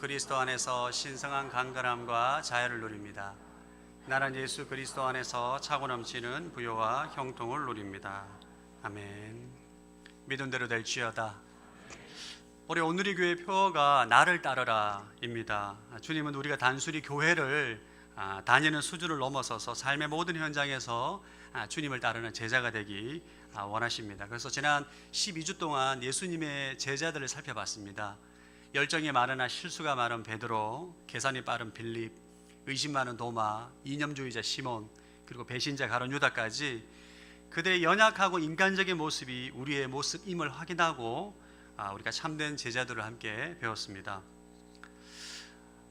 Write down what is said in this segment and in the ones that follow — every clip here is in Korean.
그리스도 안에서 신성한 강건함과 자유를 누립니다. 나는 예수 그리스도 안에서 차고 넘치는 부요와 형통을 누립니다. 아멘. 믿음대로 될지어다. 우리 오늘의 교회 표어가 나를 따르라입니다. 주님은 우리가 단순히 교회를 다니는 수준을 넘어서서 삶의 모든 현장에서 주님을 따르는 제자가 되기 원하십니다. 그래서 지난 12주 동안 예수님의 제자들을 살펴봤습니다. 열정이 많으나 실수가 많은 베드로, 계산이 빠른 빌립, 의심 많은 도마, 이념주의자 시몬, 그리고 배신자 가룟 유다까지 그들의 연약하고 인간적인 모습이 우리의 모습임을 확인하고 우리가 참된 제자들을 함께 배웠습니다.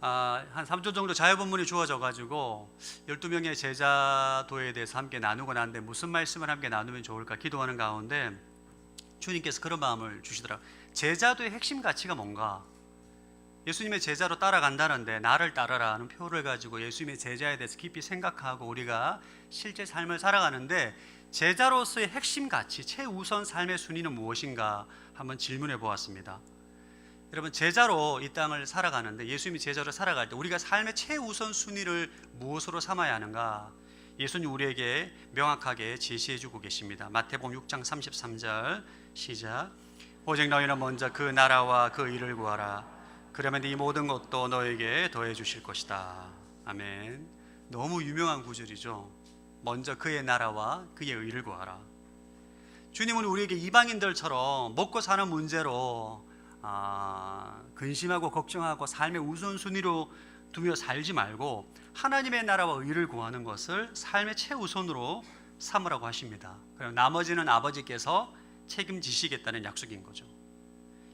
한 3주 정도 자유본문이 주어져 가지고 12명의 제자도에 대해서 함께 나누고 났는데 무슨 말씀을 함께 나누면 좋을까 기도하는 가운데 주님께서 그런 마음을 주시더라고요. 제자도의 핵심 가치가 뭔가? 예수님의 제자로 따라간다는데 나를 따르라는 표를 가지고 예수님의 제자에 대해서 깊이 생각하고 우리가 실제 삶을 살아가는데 제자로서의 핵심 가치, 최우선 삶의 순위는 무엇인가 한번 질문해 보았습니다. 여러분, 제자로 이 땅을 살아가는데 예수님이 제자로 살아갈 때 우리가 삶의 최우선 순위를 무엇으로 삼아야 하는가? 예수님 우리에게 명확하게 제시해 주고 계십니다. 마태복음 6장 33절 시작. 오직 너희는 먼저 그 나라와 그 의를 구하라. 그러면 이 모든 것도 너에게 더해 주실 것이다. 아멘. 너무 유명한 구절이죠. 먼저 그의 나라와 그의 의를 구하라. 주님은 우리에게 이방인들처럼 먹고 사는 문제로 근심하고 걱정하고 삶의 우선순위로 두며 살지 말고 하나님의 나라와 의를 구하는 것을 삶의 최우선으로 삼으라고 하십니다. 그럼 나머지는 아버지께서 책임지시겠다는 약속인 거죠.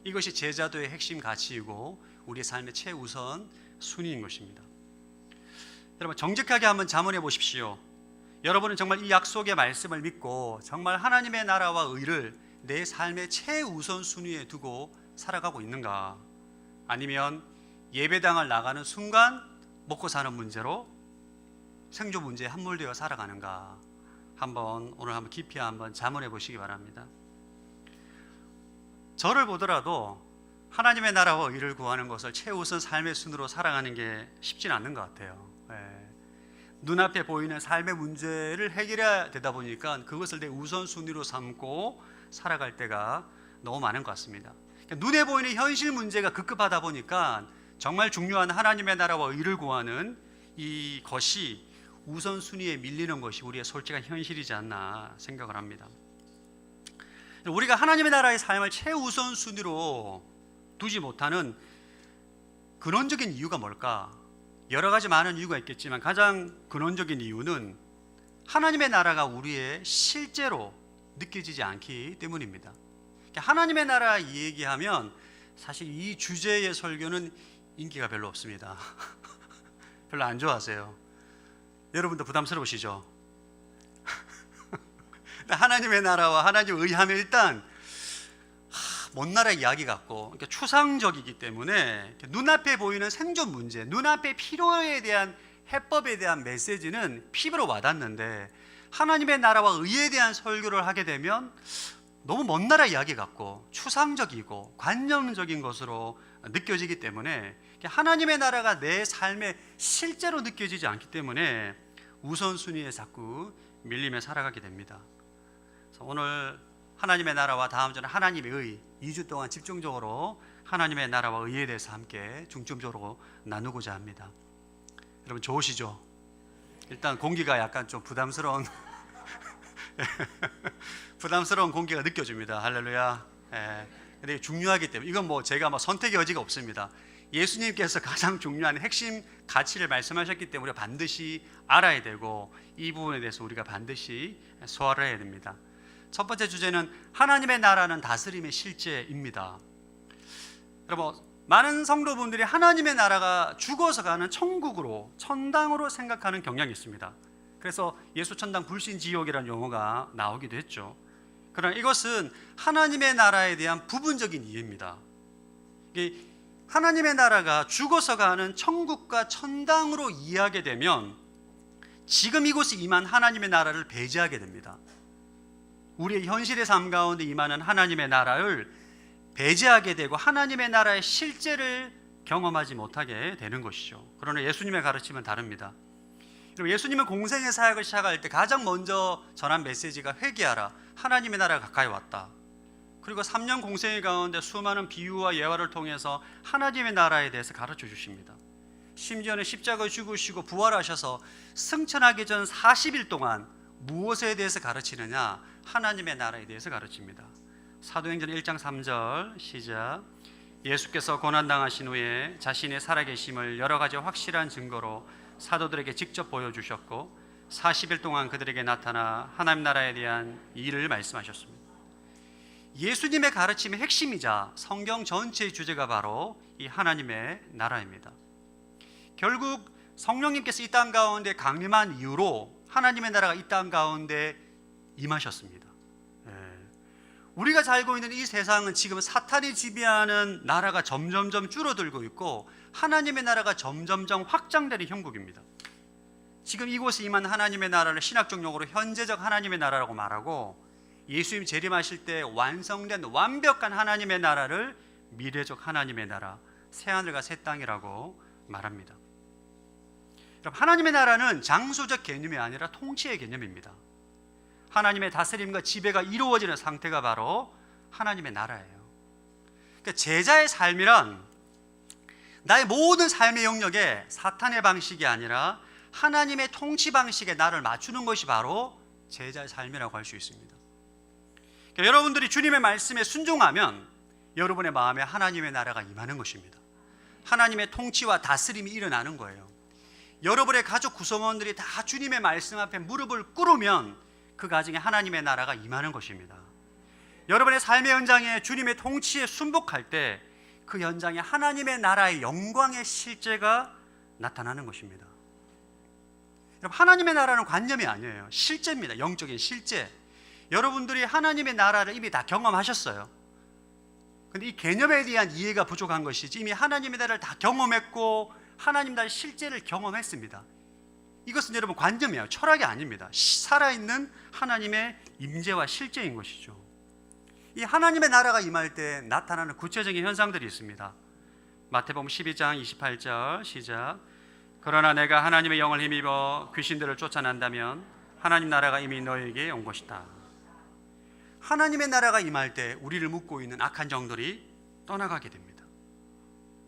이것이 제자도의 핵심 가치이고 우리의 삶의 최우선 순위인 것입니다. 여러분, 정직하게 한번 자문해 보십시오. 여러분은 정말 이 약속의 말씀을 믿고 정말 하나님의 나라와 의를 내 삶의 최우선 순위에 두고 살아가고 있는가? 아니면 예배당을 나가는 순간 먹고 사는 문제로 생존 문제에 함몰되어 살아가는가? 오늘 한번 깊이 한번 자문해 보시기 바랍니다. 저를 보더라도 하나님의 나라와 의를 구하는 것을 최우선 삶의 순으로 살아가는 게 쉽지는 않는 것 같아요. 눈앞에 보이는 삶의 문제를 해결해야 되다 보니까 그것을 내 우선순위로 삼고 살아갈 때가 너무 많은 것 같습니다. 눈에 보이는 현실 문제가 급급하다 보니까 정말 중요한 하나님의 나라와 의를 구하는 이것이 우선순위에 밀리는 것이 우리의 솔직한 현실이지 않나 생각을 합니다. 우리가 하나님의 나라의 삶을 최우선순위로 두지 못하는 근원적인 이유가 뭘까? 여러 가지 많은 이유가 있겠지만 가장 근원적인 이유는 하나님의 나라가 우리의 실제로 느껴지지 않기 때문입니다. 하나님의 나라 얘기하면 사실 이 주제의 설교는 인기가 별로 없습니다. 별로 안 좋아하세요. 여러분도 부담스러우시죠? 하나님의 나라와 하나님의 의하면 일단 먼 나라 이야기 같고 추상적이기 때문에 눈앞에 보이는 생존 문제, 눈앞의 필요에 대한 해법에 대한 메시지는 피부로 와닿는데 하나님의 나라와 의에 대한 설교를 하게 되면 너무 먼 나라 이야기 같고 추상적이고 관념적인 것으로 느껴지기 때문에 하나님의 나라가 내 삶에 실제로 느껴지지 않기 때문에 우선순위에 자꾸 밀리며 살아가게 됩니다. 그래서 오늘 하나님의 나라와 다음 주는 하나님의 의, 2주 동안 집중적으로 하나님의 나라와 의에 대해서 함께 중점적으로 나누고자 합니다. 여러분 좋으시죠? 일단 공기가 약간 좀 부담스러운 공기가 느껴집니다. 할렐루야. 근데 중요하기 때문에 이건 제가 선택의 여지가 없습니다. 예수님께서 가장 중요한 핵심 가치를 말씀하셨기 때문에 우리가 반드시 알아야 되고 이 부분에 대해서 우리가 반드시 소화를 해야 됩니다. 첫 번째 주제는 하나님의 나라는 다스림의 실제입니다. 여러분, 많은 성도분들이 하나님의 나라가 죽어서 가는 천국으로, 천당으로 생각하는 경향이 있습니다. 그래서 예수천당 불신지옥이라는 용어가 나오기도 했죠. 그러나 이것은 하나님의 나라에 대한 부분적인 이해입니다. 하나님의 나라가 죽어서 가는 천국과 천당으로 이해하게 되면 지금 이곳에 임한 하나님의 나라를 배제하게 됩니다. 우리의 현실의 삶 가운데 임하는 하나님의 나라를 배제하게 되고 하나님의 나라의 실제를 경험하지 못하게 되는 것이죠. 그러나 예수님의 가르침은 다릅니다. 예수님은 공생의 사역을 시작할 때 가장 먼저 전한 메시지가 회개하라, 하나님의 나라가 가까이 왔다. 그리고 3년 공생의 가운데 수많은 비유와 예화를 통해서 하나님의 나라에 대해서 가르쳐 주십니다. 심지어는 십자가에 죽으시고 부활하셔서 승천하기 전 40일 동안 무엇에 대해서 가르치느냐? 하나님의 나라에 대해서 가르칩니다. 사도행전 1장 3절 시작. 예수께서 고난당하신 후에 자신의 살아계심을 여러 가지 확실한 증거로 사도들에게 직접 보여주셨고 40일 동안 그들에게 나타나 하나님 나라에 대한 일을 말씀하셨습니다. 예수님의 가르침의 핵심이자 성경 전체의 주제가 바로 이 하나님의 나라입니다. 결국 성령님께서 이 땅 가운데 강림한 이후로 하나님의 나라가 이 땅 가운데 임하셨습니다. 우리가 살고 있는 이 세상은 지금 사탄이 지배하는 나라가 점점점 줄어들고 있고 하나님의 나라가 점점점 확장되는 형국입니다. 지금 이곳에 임한 하나님의 나라를 신학적 용어로 현재적 하나님의 나라라고 말하고, 예수님 재림하실 때 완성된 완벽한 하나님의 나라를 미래적 하나님의 나라, 새하늘과 새 땅이라고 말합니다. 여러분, 하나님의 나라는 장소적 개념이 아니라 통치의 개념입니다. 하나님의 다스림과 지배가 이루어지는 상태가 바로 하나님의 나라예요. 그러니까 제자의 삶이란 나의 모든 삶의 영역에 사탄의 방식이 아니라 하나님의 통치 방식에 나를 맞추는 것이 바로 제자의 삶이라고 할 수 있습니다. 그러니까 여러분들이 주님의 말씀에 순종하면 여러분의 마음에 하나님의 나라가 임하는 것입니다. 하나님의 통치와 다스림이 일어나는 거예요. 여러분의 가족 구성원들이 다 주님의 말씀 앞에 무릎을 꿇으면 그 가정에 하나님의 나라가 임하는 것입니다. 여러분의 삶의 현장에 주님의 통치에 순복할 때 그 현장에 하나님의 나라의 영광의 실제가 나타나는 것입니다. 하나님의 나라는 관념이 아니에요. 실제입니다. 영적인 실제. 여러분들이 하나님의 나라를 이미 다 경험하셨어요. 그런데 이 개념에 대한 이해가 부족한 것이지, 이미 하나님의 나라를 다 경험했고 하나님 나라의 실제를 경험했습니다. 이것은 여러분 관념이에요. 철학이 아닙니다. 살아있는 하나님의 임재와 실제인 것이죠. 이 하나님의 나라가 임할 때 나타나는 구체적인 현상들이 있습니다. 마태복음 12장 28절 시작. 그러나 내가 하나님의 영을 힘입어 귀신들을 쫓아낸다면 하나님 나라가 이미 너에게 온 것이다. 하나님의 나라가 임할 때 우리를 묶고 있는 악한 영들이 떠나가게 됩니다.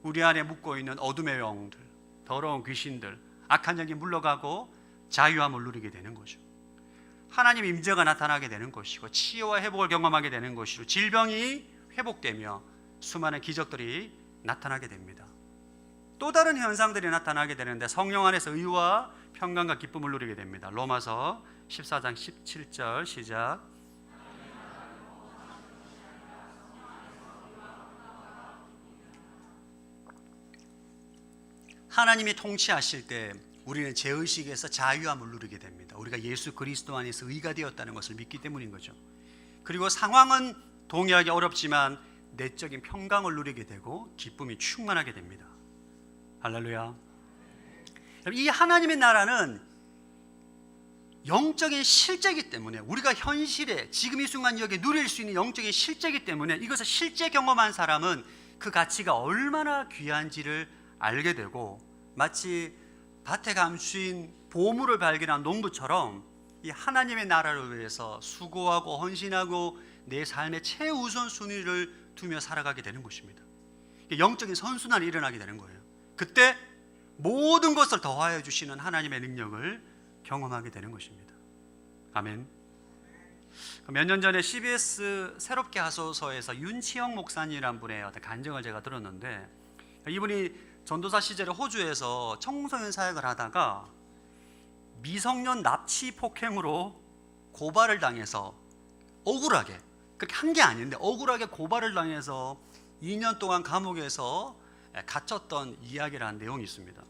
우리 안에 묶고 있는 어둠의 영들, 더러운 귀신들, 악한 영이 물러가고 자유함을 누리게 되는 거죠. 하나님의 임재가 나타나게 되는 것이고 치유와 회복을 경험하게 되는 것이고 질병이 회복되며 수많은 기적들이 나타나게 됩니다. 또 다른 현상들이 나타나게 되는데 성령 안에서 의와 평강과 기쁨을 누리게 됩니다. 로마서 14장 17절 시작. 하나님이 통치하실 때 우리는 죄의식에서 자유함을 누리게 됩니다. 우리가 예수 그리스도 안에서 의가 되었다는 것을 믿기 때문인 거죠. 그리고 상황은 동의하기 어렵지만 내적인 평강을 누리게 되고 기쁨이 충만하게 됩니다. 할렐루야. 이 하나님의 나라는 영적인 실제이기 때문에, 우리가 현실에 지금 이 순간 여기 누릴 수 있는 영적인 실제이기 때문에 이것을 실제 경험한 사람은 그 가치가 얼마나 귀한지를 알게 되고, 마치 밭에 감추인 보물을 발견한 농부처럼 이 하나님의 나라를 위해서 수고하고 헌신하고 내 삶의 최우선순위를 두며 살아가게 되는 것입니다. 영적인 선순환이 일어나게 되는 거예요. 그때 모든 것을 더하여 주시는 하나님의 능력을 경험하게 되는 것입니다. 아멘. 몇 년 전에 CBS 새롭게 하소서에서 윤치영 목사님이란 분의 어떤 간증을 제가 들었는데, 이분이 전도사 시절에 호주에서 청소년 사역을 하다가 미성년 납치 폭행으로 고발을 당해서 억울하게, 그렇게 한 게 아닌데 억울하게 고발을 당해서 2년 동안 감옥에서 갇혔던 이야기를 한 내용이 있습니다.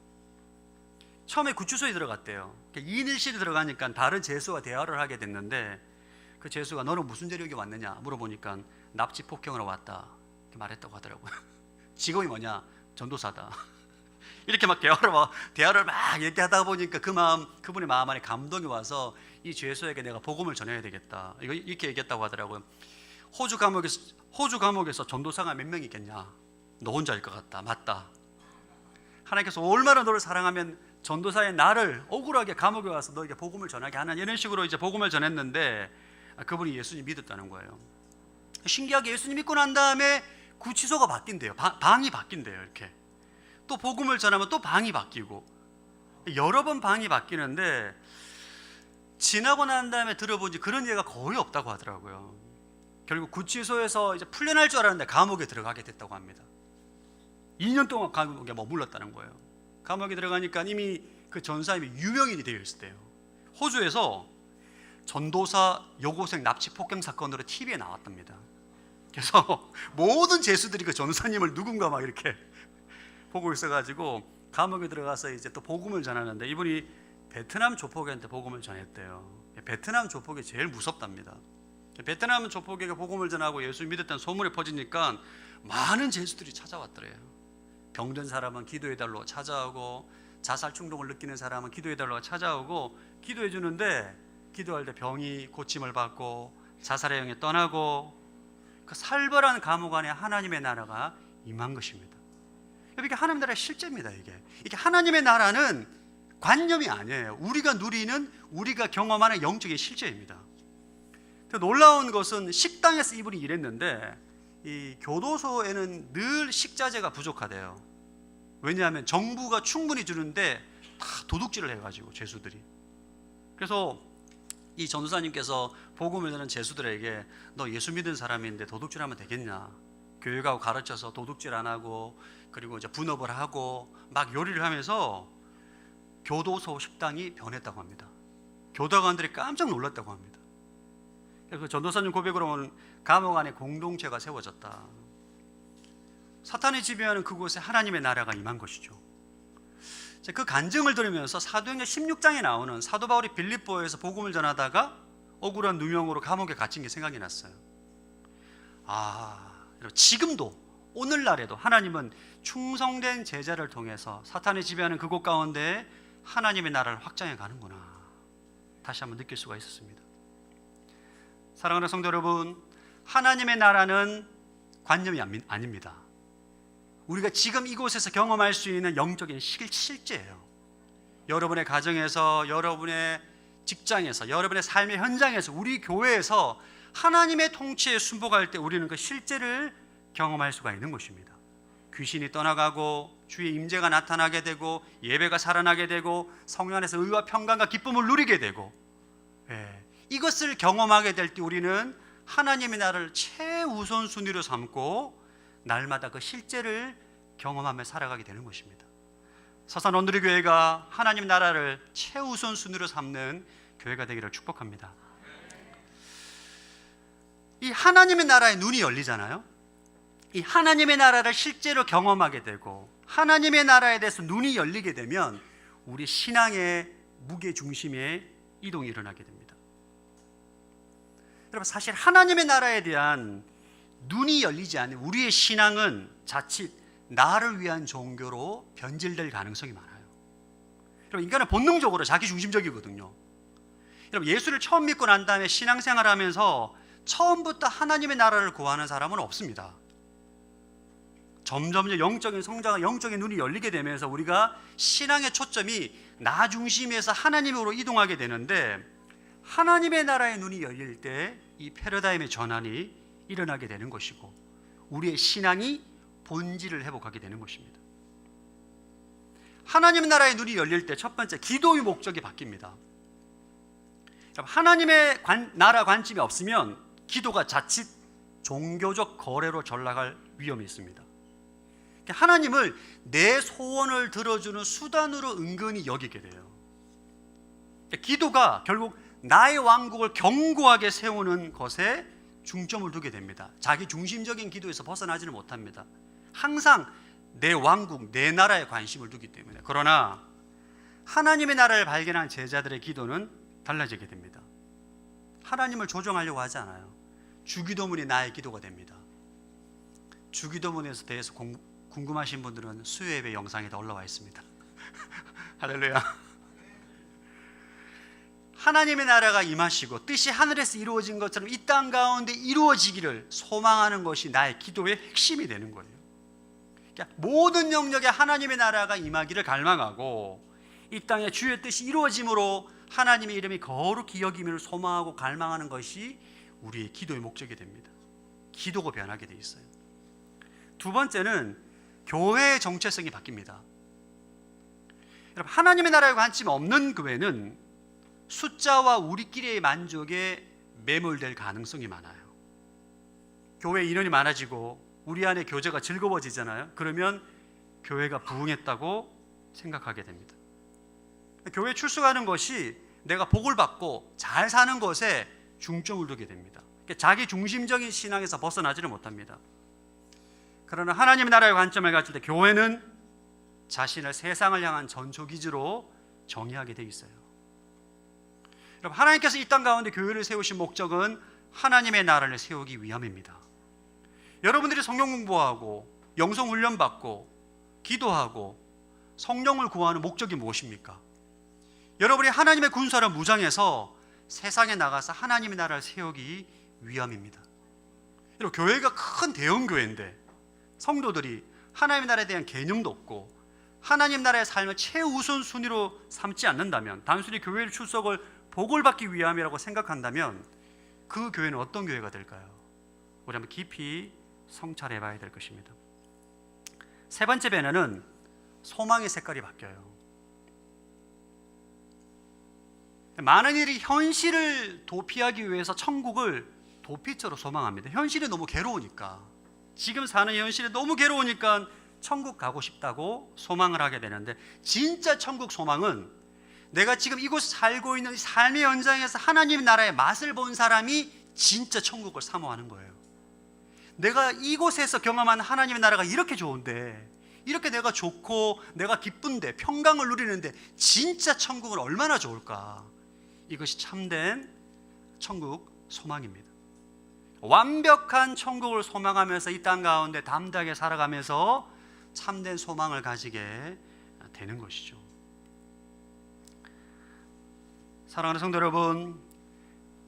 처음에 구치소에 들어갔대요. 2인 1실에 들어가니까 다른 죄수와 대화를 하게 됐는데, 그 죄수가 너는 무슨 죄로 여기 왔느냐 물어보니까 납치 폭행으로 왔다 이렇게 말했다고 하더라고요. 직업이 뭐냐? 전도사다. 이렇게 막 대화를 막 얘기하다 보니까 그분의 마음 안에 감동이 와서 이 죄수에게 내가 복음을 전해야 되겠다, 이렇게 얘기했다고 하더라고요. 호주 감옥에서 전도사가 몇 명 있겠냐? 너 혼자일 것 같다. 맞다. 하나님께서 얼마나 너를 사랑하면 전도사의 나를 억울하게 감옥에 와서 너에게 복음을 전하게 하는, 이런 식으로 이제 복음을 전했는데 그분이 예수님 믿었다는 거예요. 신기하게 예수님 믿고 난 다음에 구치소가 바뀐대요. 방이 바뀐대요. 이렇게 또 복음을 전하면 또 방이 바뀌고 여러 번 방이 바뀌는데, 지나고 난 다음에 들어보니 그런 예가 거의 없다고 하더라고요. 결국 구치소에서 이제 풀려날 줄 알았는데 감옥에 들어가게 됐다고 합니다. 2년 동안 감옥에 머물렀다는 거예요. 감옥에 들어가니까 이미 그 전사님이 유명인이 되어 있을 때요. 호주에서 전도사 여고생 납치 폭행 사건으로 TV에 나왔답니다. 그래서 모든 제수들이 그 전도사님을 누군가 막 이렇게 보고 있어가지고 감옥에 들어가서 이제 또 복음을 전하는데, 이분이 베트남 조폭한테 복음을 전했대요. 베트남 조폭이 제일 무섭답니다. 베트남 조폭에게 복음을 전하고 예수 믿었다는 소문이 퍼지니까 많은 제수들이 찾아왔더래요. 병든 사람은 기도해달라고 찾아오고, 자살 충동을 느끼는 사람은 기도해달라고 찾아오고, 기도해 주는데 기도할 때 병이 고침을 받고 자살의 영이 떠나고, 그 살벌한 감옥 안에 하나님의 나라가 임한 것입니다. 이게 하나님의 나라의 실제입니다. 이게 하나님의 나라는 관념이 아니에요. 우리가 누리는, 우리가 경험하는 영적인 실제입니다. 놀라운 것은 식당에서 이분이 일했는데 이 교도소에는 늘 식자재가 부족하대요. 왜냐하면 정부가 충분히 주는데 다 도둑질을 해가지고 죄수들이. 그래서 이 전도사님께서 복음을 전하는 죄수들에게 너 예수 믿은 사람인데 도둑질하면 되겠냐? 교회 가고 가르쳐서 도둑질 안 하고, 그리고 이제 분업을 하고 막 요리를 하면서 교도소 식당이 변했다고 합니다. 교도관들이 깜짝 놀랐다고 합니다. 그 전도사님 고백으로는 감옥 안에 공동체가 세워졌다. 사탄이 지배하는 그곳에 하나님의 나라가 임한 것이죠. 그 간증을 들으면서 사도행전 16장에 나오는 사도 바울이 빌립보에서 복음을 전하다가 억울한 누명으로 감옥에 갇힌 게 생각이 났어요. 지금도 오늘날에도 하나님은 충성된 제자를 통해서 사탄이 지배하는 그곳 가운데 하나님의 나라를 확장해 가는구나, 다시 한번 느낄 수가 있었습니다. 사랑하는 성도 여러분, 하나님의 나라는 관념이 아닙니다. 우리가 지금 이곳에서 경험할 수 있는 영적인 실제예요. 여러분의 가정에서, 여러분의 직장에서, 여러분의 삶의 현장에서, 우리 교회에서 하나님의 통치에 순복할 때 우리는 그 실제를 경험할 수가 있는 것입니다. 귀신이 떠나가고 주의 임재가 나타나게 되고 예배가 살아나게 되고 성령 안에서 의와 평강과 기쁨을 누리게 되고, 이것을 경험하게 될 때 우리는 하나님의 나라를 최우선순위로 삼고 날마다 그 실제를 경험하며 살아가게 되는 것입니다. 서산 온누리 교회가 하나님 나라를 최우선순위로 삼는 교회가 되기를 축복합니다. 이 하나님의 나라의 눈이 열리잖아요. 이 하나님의 나라를 실제로 경험하게 되고 하나님의 나라에 대해서 눈이 열리게 되면 우리 신앙의 무게중심의 이동이 일어나게 됩니다. 여러분, 사실 하나님의 나라에 대한 눈이 열리지 않는 우리의 신앙은 자칫 나를 위한 종교로 변질될 가능성이 많아요. 여러분, 인간은 본능적으로 자기중심적이거든요. 여러분, 예수를 처음 믿고 난 다음에 신앙생활하면서 처음부터 하나님의 나라를 구하는 사람은 없습니다. 점점 영적인 성장과 영적인 눈이 열리게 되면서 우리가 신앙의 초점이 나 중심에서 하나님으로 이동하게 되는데, 하나님의 나라의 눈이 열릴 때 이 패러다임의 전환이 일어나게 되는 것이고 우리의 신앙이 본질을 회복하게 되는 것입니다. 하나님의 나라의 눈이 열릴 때 첫 번째, 기도의 목적이 바뀝니다. 하나님의 나라 관심이 없으면 기도가 자칫 종교적 거래로 전락할 위험이 있습니다. 하나님을 내 소원을 들어주는 수단으로 은근히 여기게 돼요. 기도가 결국 나의 왕국을 견고하게 세우는 것에 중점을 두게 됩니다. 자기 중심적인 기도에서 벗어나지는 못합니다. 항상 내 왕국, 내 나라에 관심을 두기 때문에. 그러나 하나님의 나라를 발견한 제자들의 기도는 달라지게 됩니다. 하나님을 조정하려고 하지 않아요. 주기도문이 나의 기도가 됩니다. 주기도문에 대해서 궁금하신 분들은 수요예배 영상에 다 올라와 있습니다. 할렐루야. 하나님의 나라가 임하시고 뜻이 하늘에서 이루어진 것처럼 이 땅 가운데 이루어지기를 소망하는 것이 나의 기도의 핵심이 되는 거예요. 그러니까 모든 영역에 하나님의 나라가 임하기를 갈망하고 이 땅에 주의 뜻이 이루어짐으로 하나님의 이름이 거룩히 여김을 소망하고 갈망하는 것이 우리의 기도의 목적이 됩니다. 기도가 변하게 돼 있어요. 두 번째는 교회의 정체성이 바뀝니다. 여러분, 하나님의 나라의 관심이 없는 교회는 숫자와 우리끼리의 만족에 매몰될 가능성이 많아요. 교회 인원이 많아지고 우리 안에 교제가 즐거워지잖아요. 그러면 교회가 부흥했다고 생각하게 됩니다. 교회 출석하는 것이 내가 복을 받고 잘 사는 것에 중점을 두게 됩니다. 자기 중심적인 신앙에서 벗어나지를 못합니다. 그러나 하나님의 나라의 관점을 가질 때 교회는 자신을 세상을 향한 전초기지로 정의하게 돼 있어요. 여러분, 하나님께서 이 땅 가운데 교회를 세우신 목적은 하나님의 나라를 세우기 위함입니다. 여러분들이 성경 공부하고 영성 훈련 받고 기도하고 성령을 구하는 목적이 무엇입니까? 여러분이 하나님의 군사를 무장해서 세상에 나가서 하나님의 나라를 세우기 위함입니다. 여러분, 교회가 큰 대형 교회인데 성도들이 하나님의 나라에 대한 개념도 없고 하나님 나라의 삶을 최우선 순위로 삼지 않는다면, 단순히 교회 출석을 복을 받기 위함이라고 생각한다면 그 교회는 어떤 교회가 될까요? 우리 한번 깊이 성찰해 봐야 될 것입니다. 세 번째 배너는 소망의 색깔이 바뀌어요. 많은 일이 현실을 도피하기 위해서 천국을 도피처로 소망합니다. 현실이 너무 괴로우니까, 지금 사는 현실이 너무 괴로우니까 천국 가고 싶다고 소망을 하게 되는데, 진짜 천국 소망은 내가 지금 이곳 살고 있는 삶의 현장에서 하나님 나라의 맛을 본 사람이 진짜 천국을 사모하는 거예요. 내가 이곳에서 경험한 하나님의 나라가 이렇게 좋은데, 이렇게 내가 좋고 내가 기쁜데 평강을 누리는데 진짜 천국은 얼마나 좋을까. 이것이 참된 천국 소망입니다. 완벽한 천국을 소망하면서 이 땅 가운데 담대하게 살아가면서 참된 소망을 가지게 되는 것이죠. 사랑하는 성도 여러분,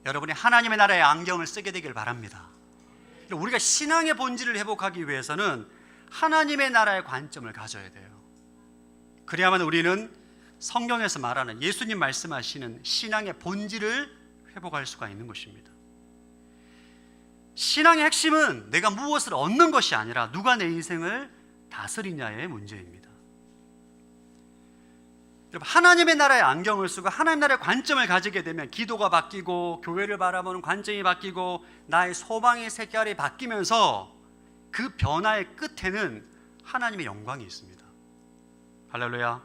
여러분이 하나님의 나라의 안경을 쓰게 되길 바랍니다. 우리가 신앙의 본질을 회복하기 위해서는 하나님의 나라의 관점을 가져야 돼요. 그래야만 우리는 성경에서 말하는, 예수님 말씀하시는 신앙의 본질을 회복할 수가 있는 것입니다. 신앙의 핵심은 내가 무엇을 얻는 것이 아니라 누가 내 인생을 다스리냐의 문제입니다. 여러분, 하나님의 나라의 안경을 쓰고 하나님의 나라의 관점을 가지게 되면 기도가 바뀌고 교회를 바라보는 관점이 바뀌고 나의 소망의 색깔이 바뀌면서 그 변화의 끝에는 하나님의 영광이 있습니다. 할렐루야.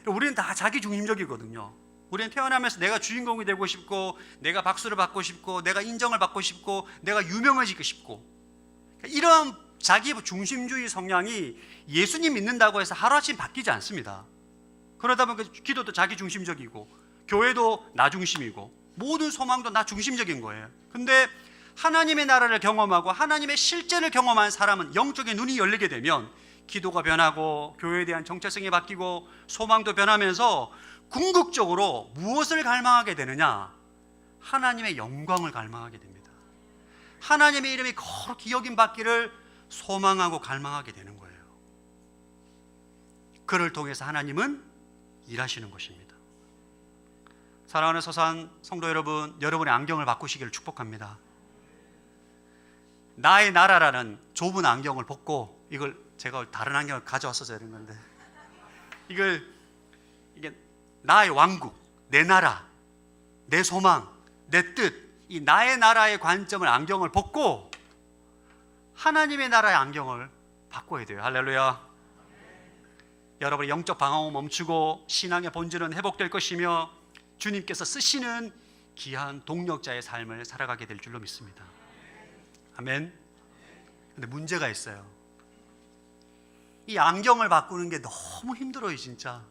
우리는 다 자기 중심적이거든요. 우리는 태어나면서 내가 주인공이 되고 싶고, 내가 박수를 받고 싶고, 내가 인정을 받고 싶고, 내가 유명해지고 싶고, 이런 자기 중심주의 성향이 예수님 믿는다고 해서 하루아침 바뀌지 않습니다. 그러다 보니까 기도도 자기 중심적이고 교회도 나 중심이고 모든 소망도 나 중심적인 거예요. 근데 하나님의 나라를 경험하고 하나님의 실제를 경험한 사람은 영적인 눈이 열리게 되면 기도가 변하고 교회에 대한 정체성이 바뀌고 소망도 변하면서 궁극적으로 무엇을 갈망하게 되느냐? 하나님의 영광을 갈망하게 됩니다. 하나님의 이름이 거룩히 여김 받기를 소망하고 갈망하게 되는 거예요. 그를 통해서 하나님은 일하시는 것입니다. 사랑하는 서산 성도 여러분, 여러분의 안경을 바꾸시기를 축복합니다. 나의 나라라는 좁은 안경을 벗고, 이걸 제가 다른 안경을 가져왔어서 이런 건데, 이게 나의 왕국, 내 나라, 내 소망, 내 뜻, 이 나의 나라의 관점을, 안경을 벗고 하나님의 나라의 안경을 바꿔야 돼요. 할렐루야. 여러분의 영적 방황은 멈추고 신앙의 본질은 회복될 것이며 주님께서 쓰시는 귀한 동력자의 삶을 살아가게 될 줄로 믿습니다. 아멘. 근데 문제가 있어요. 이 안경을 바꾸는 게 너무 힘들어요, 진짜.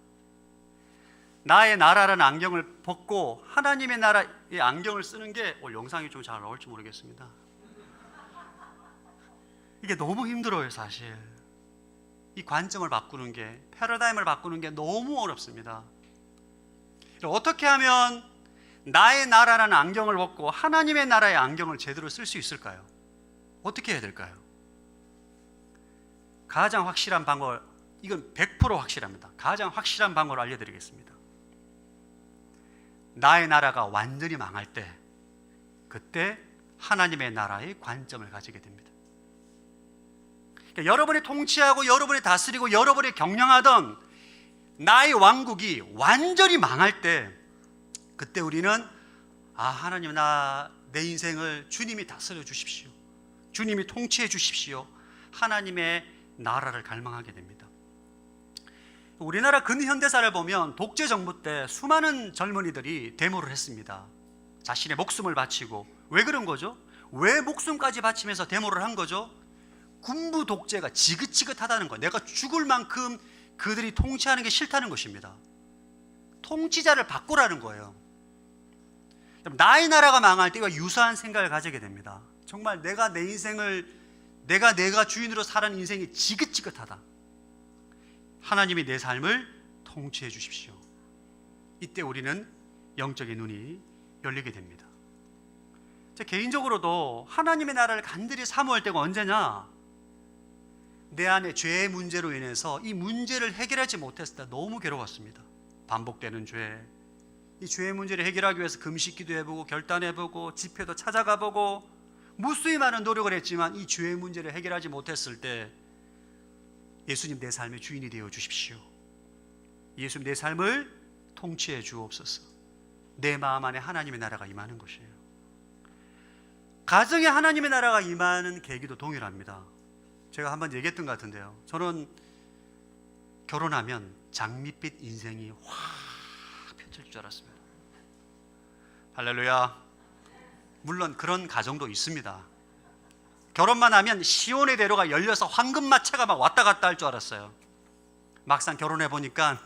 나의 나라라는 안경을 벗고 하나님의 나라의 안경을 쓰는 게 영상이 좀 잘 나올지 모르겠습니다. 이게 너무 힘들어요, 사실. 이 관점을 바꾸는 게, 패러다임을 바꾸는 게 너무 어렵습니다. 어떻게 하면 나의 나라라는 안경을 벗고 하나님의 나라의 안경을 제대로 쓸 수 있을까요? 어떻게 해야 될까요? 가장 확실한 방법, 이건 100% 확실합니다. 가장 확실한 방법을 알려드리겠습니다. 나의 나라가 완전히 망할 때, 그때 하나님의 나라의 관점을 가지게 됩니다. 그러니까 여러분이 통치하고 여러분이 다스리고 여러분이 경영하던 나의 왕국이 완전히 망할 때, 그때 우리는 하나님, 내 인생을 주님이 다스려 주십시오, 주님이 통치해 주십시오, 하나님의 나라를 갈망하게 됩니다. 우리나라 근현대사를 보면 독재 정부 때 수많은 젊은이들이 데모를 했습니다. 자신의 목숨을 바치고. 왜 그런 거죠? 왜 목숨까지 바치면서 데모를 한 거죠? 군부 독재가 지긋지긋하다는 거예요. 내가 죽을 만큼 그들이 통치하는 게 싫다는 것입니다. 통치자를 바꾸라는 거예요. 나의 나라가 망할 때와 유사한 생각을 가지게 됩니다. 정말 내가 내 인생을 내가 주인으로 살아가는 인생이 지긋지긋하다. 하나님이 내 삶을 통치해 주십시오. 이때 우리는 영적인 눈이 열리게 됩니다. 제 개인적으로도 하나님의 나라를 간절히 사모할 때가 언제냐? 내 안에 죄의 문제로 인해서 이 문제를 해결하지 못했을 때 너무 괴로웠습니다. 반복되는 죄, 이 죄의 문제를 해결하기 위해서 금식 기도해보고 결단해보고 집회도 찾아가보고 무수히 많은 노력을 했지만 이 죄의 문제를 해결하지 못했을 때 예수님, 내 삶의 주인이 되어 주십시오. 예수님, 내 삶을 통치해 주옵소서. 내 마음 안에 하나님의 나라가 임하는 것이에요. 가정에 하나님의 나라가 임하는 계기도 동일합니다. 제가 한번 얘기했던 것 같은데요, 저는 결혼하면 장밋빛 인생이 확 펼쳐질 줄 알았습니다. 할렐루야. 물론 그런 가정도 있습니다. 결혼만 하면 시온의 대로가 열려서 황금마차가 막 왔다 갔다 할 줄 알았어요. 막상 결혼해 보니까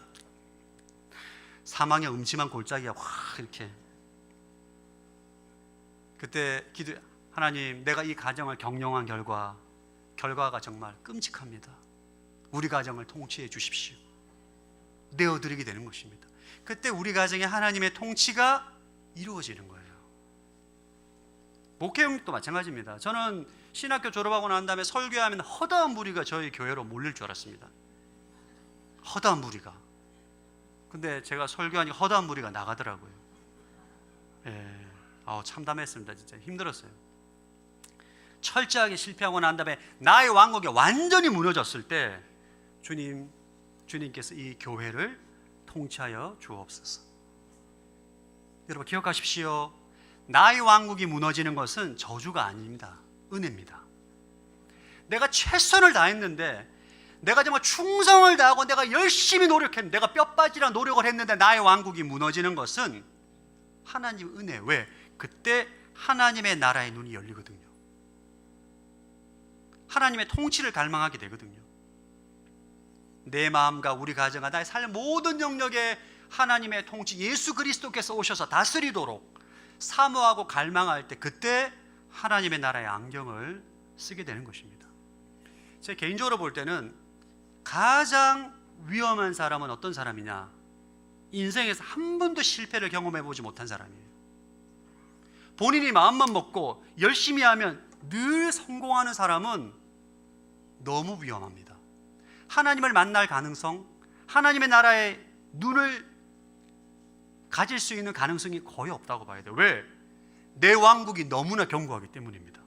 사망의 음침한 골짜기가 확 이렇게. 그때 하나님, 내가 이 가정을 경영한 결과가 정말 끔찍합니다. 우리 가정을 통치해 주십시오. 내어드리게 되는 것입니다. 그때 우리 가정에 하나님의 통치가 이루어지는 거예요. 목회용도 마찬가지입니다. 저는 신학교 졸업하고 난 다음에 설교하면 허다한 무리가 저희 교회로 몰릴 줄 알았습니다. 허다한 무리가. 근데 제가 설교하니까 허다한 무리가 나가더라고요. 참담했습니다. 진짜 힘들었어요. 철저하게 실패하고 난 다음에 나의 왕국이 완전히 무너졌을 때 주님께서 이 교회를 통치하여 주옵소서. 여러분 기억하십시오. 나의 왕국이 무너지는 것은 저주가 아닙니다. 은혜입니다. 내가 최선을 다했는데, 내가 정말 충성을 다하고 내가 열심히 노력했는데, 내가 뼈 빠지라 노력을 했는데 나의 왕국이 무너지는 것은 하나님의 은혜. 왜? 그때 하나님의 나라의 눈이 열리거든요. 하나님의 통치를 갈망하게 되거든요. 내 마음과 우리 가정과 나의 삶의 모든 영역에 하나님의 통치, 예수 그리스도께서 오셔서 다스리도록 사모하고 갈망할 때, 그때 하나님의 나라의 안경을 쓰게 되는 것입니다. 제 개인적으로 볼 때는 가장 위험한 사람은 어떤 사람이냐? 인생에서 한 번도 실패를 경험해 보지 못한 사람이에요. 본인이 마음만 먹고 열심히 하면 늘 성공하는 사람은 너무 위험합니다. 하나님을 만날 가능성, 하나님의 나라의 눈을 가질 수 있는 가능성이 거의 없다고 봐야 돼요. 왜? 내 왕국이 너무나 견고하기 때문입니다.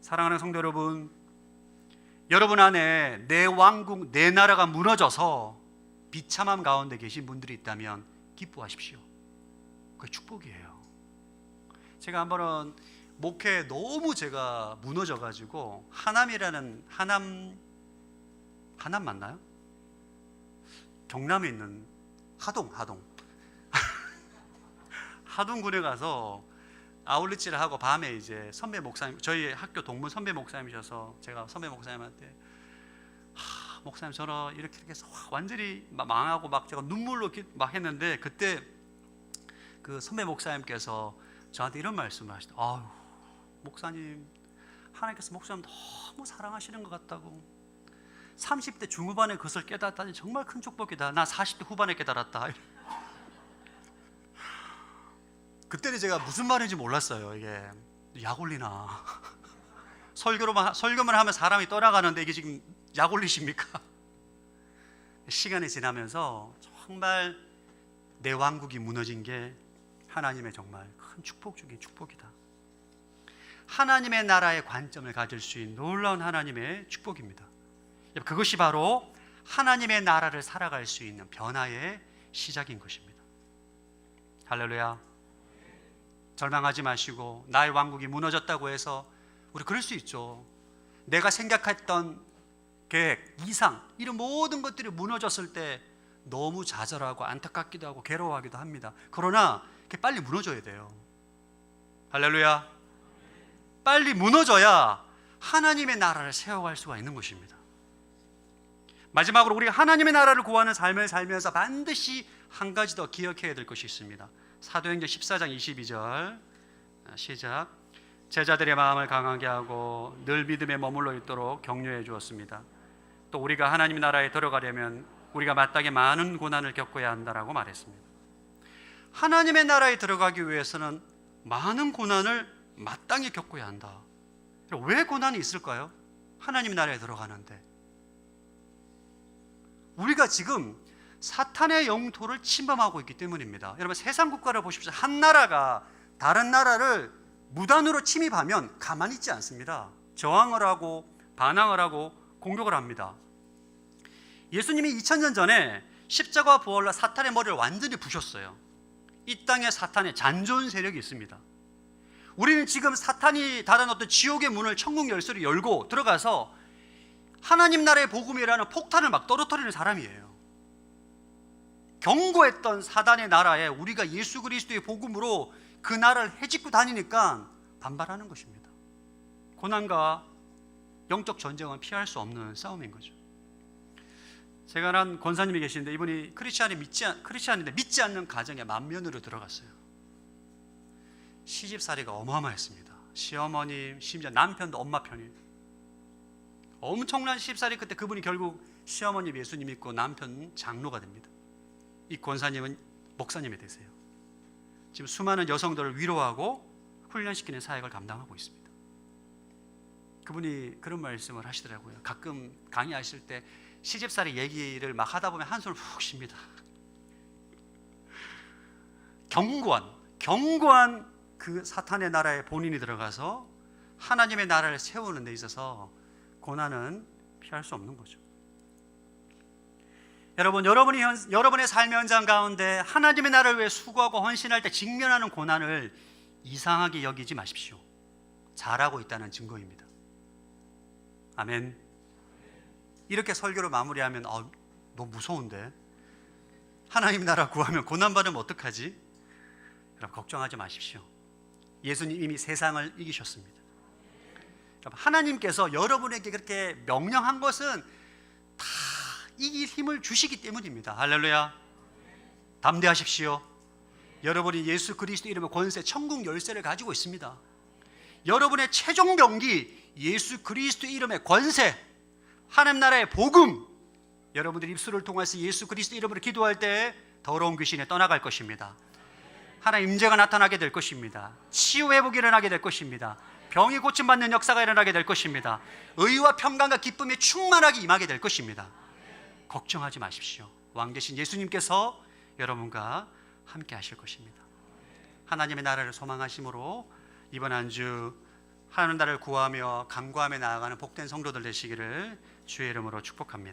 사랑하는 성도 여러분, 여러분 안에 내 왕국, 내 나라가 무너져서 비참함 가운데 계신 분들이 있다면 기뻐하십시오. 그게 축복이에요. 제가 한 번은 목회에 너무 제가 무너져가지고 하남 맞나요? 경남에 있는 하동 하동군에 가서 아울렛질을 하고 밤에 이제 선배 목사님, 저희 학교 동문 선배 목사님이셔서 제가 선배 목사님한테 목사님 저는 이렇게 해서 완전히 망하고 막 제가 눈물로 막 했는데, 그때 그 선배 목사님께서 저한테 이런 말씀을 하시더라고요. 아유 목사님, 하나님께서 목사님 너무 사랑하시는 것 같다고. 30대 중후반에 그것을 깨닫다니 정말 큰 축복이다. 나 40대 후반에 깨달았다. 그때는 제가 무슨 말인지 몰랐어요. 이게 약 올리나 설교만 하면 사람이 떠나가는데 이게 지금 약 올리십니까? 시간이 지나면서 정말 내 왕국이 무너진 게 하나님의 정말 큰 축복 중에 축복이다. 하나님의 나라의 관점을 가질 수 있는 놀라운 하나님의 축복입니다. 그것이 바로 하나님의 나라를 살아갈 수 있는 변화의 시작인 것입니다. 할렐루야. 절망하지 마시고 나의 왕국이 무너졌다고 해서 우리 그럴 수 있죠. 내가 생각했던 계획, 이상 이런 모든 것들이 무너졌을 때 너무 좌절하고 안타깝기도 하고 괴로워하기도 합니다. 그러나 빨리 무너져야 돼요. 할렐루야. 빨리 무너져야 하나님의 나라를 세워갈 수가 있는 것입니다. 마지막으로 우리가 하나님의 나라를 구하는 삶을 살면서 반드시 한 가지 더 기억해야 될 것이 있습니다. 사도행전 14장 22절 시작. 제자들의 마음을 강하게 하고 늘 믿음에 머물러 있도록 격려해 주었습니다. 또 우리가 하나님 나라에 들어가려면 우리가 마땅히 많은 고난을 겪어야 한다라고 말했습니다. 하나님의 나라에 들어가기 위해서는 많은 고난을 마땅히 겪어야 한다. 왜 고난이 있을까요? 하나님 나라에 들어가는데 우리가 지금 사탄의 영토를 침범하고 있기 때문입니다. 여러분 세상 국가를 보십시오. 한 나라가 다른 나라를 무단으로 침입하면 가만히 있지 않습니다. 저항을 하고 반항을 하고 공격을 합니다. 예수님이 2000년 전에 십자가 부활로 사탄의 머리를 완전히 부셨어요. 이 땅에 사탄의 잔존 세력이 있습니다. 우리는 지금 사탄이 닫은 어떤 지옥의 문을, 천국 열쇠를 열고 들어가서 하나님 나라의 복음이라는 폭탄을 막 떨어뜨리는 사람이에요. 경고했던 사단의 나라에 우리가 예수 그리스도의 복음으로 그 나라를 해집고 다니니까 반발하는 것입니다. 고난과 영적 전쟁은 피할 수 없는 싸움인 거죠. 제가 아는 권사님이 계시는데 이분이 크리스찬인데 믿지 않는 가정에 만면으로 들어갔어요. 시집살이가 어마어마했습니다. 시어머님, 심지어 남편도 엄마 편이 엄청난 시집살이. 그때 그분이 결국 시어머님 예수님 믿고 남편 장로가 됩니다. 이 권사님은 목사님이 되세요. 지금 수많은 여성들을 위로하고 훈련시키는 사역을 감당하고 있습니다. 그분이 그런 말씀을 하시더라고요. 가끔 강의하실 때 시집살이 얘기를 막 하다 보면 한숨을 훅 쉽니다. 견고한 그 사탄의 나라에 본인이 들어가서 하나님의 나라를 세우는 데 있어서 고난은 피할 수 없는 거죠. 여러분, 여러분의 삶의 현장 가운데 하나님의 나라를 위해 수고하고 헌신할 때 직면하는 고난을 이상하게 여기지 마십시오. 잘하고 있다는 증거입니다. 아멘. 이렇게 설교를 마무리하면 너무 무서운데 하나님 나라 구하면 고난받으면 어떡하지? 여러분 걱정하지 마십시오. 예수님 이미 세상을 이기셨습니다. 여러분, 하나님께서 여러분에게 그렇게 명령한 것은 다 이길 힘을 주시기 때문입니다. 할렐루야. 담대하십시오. 여러분이 예수 그리스도 이름의 권세, 천국 열쇠를 가지고 있습니다. 여러분의 최종 병기 예수 그리스도 이름의 권세, 하나님 나라의 복음, 여러분들이 입술을 통해서 예수 그리스도 이름으로 기도할 때 더러운 귀신이 떠나갈 것입니다. 하나님 임재가 나타나게 될 것입니다. 치유 회복이 일어나게 될 것입니다. 병이 고침받는 역사가 일어나게 될 것입니다. 의와 평강과 기쁨이 충만하게 임하게 될 것입니다. 걱정하지 마십시오. 왕 대신 예수님께서 여러분과 함께 하실 것입니다. 하나님의 나라를 소망하심으로 이번 한 주 하나님 나라를 구하며 간구하며 나아가는 복된 성도들 되시기를 주의 이름으로 축복합니다.